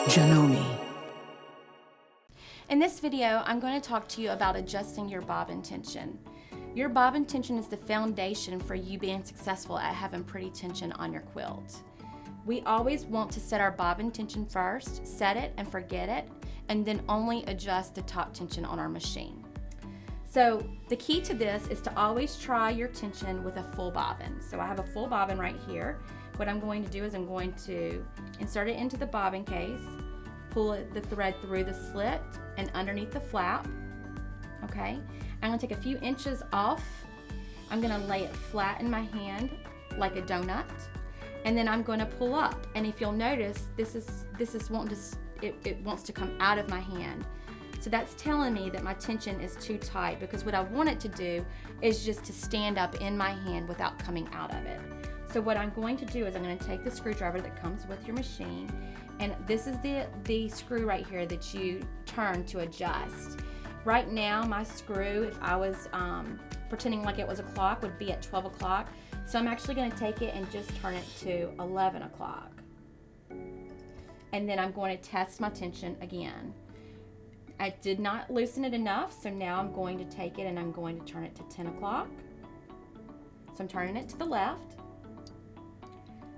Janome. In this video, I'm going to talk to you about adjusting your bobbin tension. Your bobbin tension is the foundation for you being successful at having pretty tension on your quilt. We always want to set our bobbin tension first, set it and forget it, and then only adjust the top tension on our machine. So the key to this is to always try your tension with a full bobbin. So I have a full bobbin right here. What I'm going to do is I'm going to insert it into the bobbin case, pull the thread through the slit and underneath the flap. Okay, I'm going to take a few inches off. I'm going to lay it flat in my hand like a donut, and then I'm going to pull up. And if you'll notice, this is wanting to, it wants to come out of my hand. So that's telling me that my tension is too tight, because what I want it to do is just to stand up in my hand without coming out of it. So what I'm going to do is I'm going to take the screwdriver that comes with your machine, and this is the screw right here that you turn to adjust. Right now my screw, if I was pretending like it was a clock, would be at 12 o'clock. So I'm actually going to take it and just turn it to 11 o'clock. And then I'm going to test my tension again. I did not loosen it enough, so now I'm going to take it and I'm going to turn it to 10 o'clock. So I'm turning it to the left.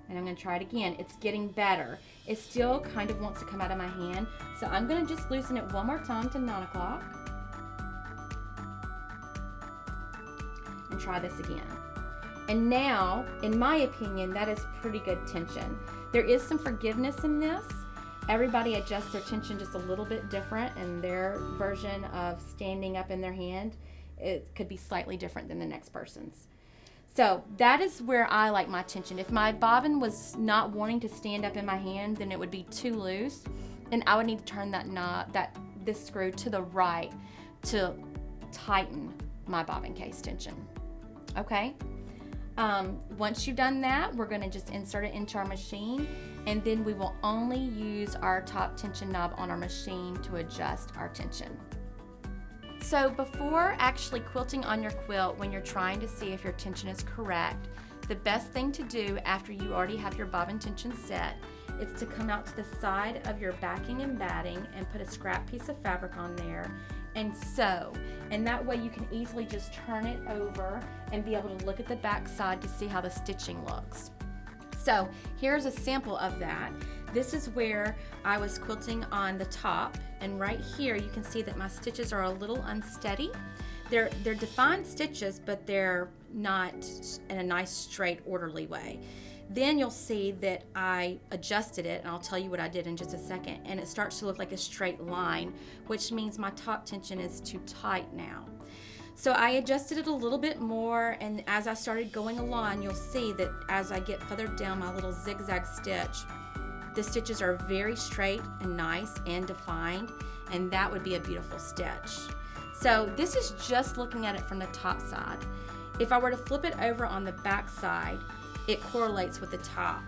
And I'm going to try it again. It's getting better. It still kind of wants to come out of my hand. So I'm going to just loosen it one more time to 9 o'clock. And try this again. And now, in my opinion, that is pretty good tension. There is some forgiveness in this. Everybody adjusts their tension just a little bit different, and their version of standing up in their hand, it could be slightly different than the next person's. So that is where I like my tension. If my bobbin was not wanting to stand up in my hand, then it would be too loose, and I would need to turn this screw to the right to tighten my bobbin case tension. Okay. Once you've done that, we're going to just insert it into our machine, and then we will only use our top tension knob on our machine to adjust our tension. So before actually quilting on your quilt, when you're trying to see if your tension is correct, the best thing to do after you already have your bobbin tension set is to come out to the side of your backing and batting and put a scrap piece of fabric on there and sew. And that way you can easily just turn it over and be able to look at the back side to see how the stitching looks. So here's a sample of that. This is where I was quilting on the top, and right here you can see that my stitches are a little unsteady. They're defined stitches, but they're not in a nice straight orderly way. Then you'll see that I adjusted it, and I'll tell you what I did in just a second, and it starts to look like a straight line, which means my top tension is too tight now. So I adjusted it a little bit more, and as I started going along, you'll see that as I get further down my little zigzag stitch, the stitches are very straight and nice and defined, and that would be a beautiful stitch. So this is just looking at it from the top side. If I were to flip it over on the back side, it correlates with the top.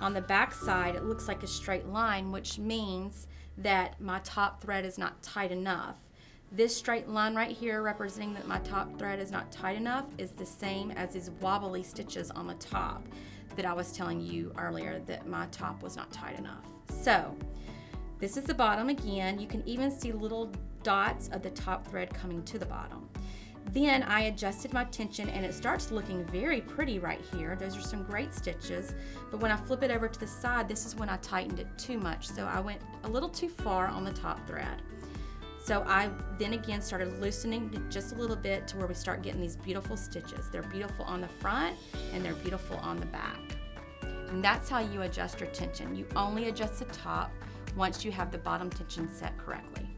On the back side, it looks like a straight line, which means that my top thread is not tight enough. This straight line right here representing that my top thread is not tight enough is the same as these wobbly stitches on the top that I was telling you earlier that my top was not tight enough. So this is the bottom again. You can even see little dots of the top thread coming to the bottom. Then I adjusted my tension, and it starts looking very pretty right here. Those are some great stitches, but when I flip it over to the side, this is when I tightened it too much. So I went a little too far on the top thread. So I then again started loosening it just a little bit to where we start getting these beautiful stitches. They're beautiful on the front and they're beautiful on the back. And that's how you adjust your tension. You only adjust the top once you have the bottom tension set correctly.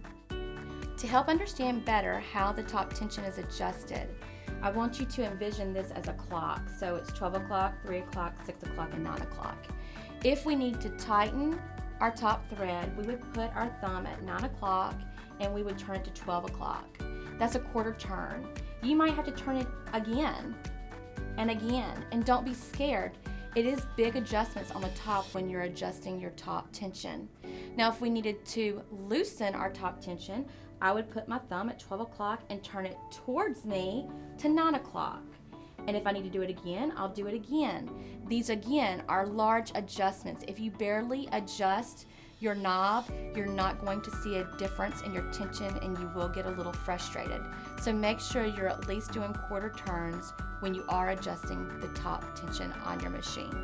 To help understand better how the top tension is adjusted, I want you to envision this as a clock. So it's 12 o'clock, 3 o'clock, 6 o'clock, and 9 o'clock. If we need to tighten our top thread, we would put our thumb at 9 o'clock and we would turn it to 12 o'clock. That's a quarter turn. You might have to turn it again and again, and don't be scared. It is big adjustments on the top when you're adjusting your top tension. Now, if we needed to loosen our top tension, I would put my thumb at 12 o'clock and turn it towards me to 9 o'clock. And if I need to do it again, I'll do it again. These again are large adjustments. If you barely adjust your knob, you're not going to see a difference in your tension and you will get a little frustrated. So make sure you're at least doing quarter turns when you are adjusting the top tension on your machine.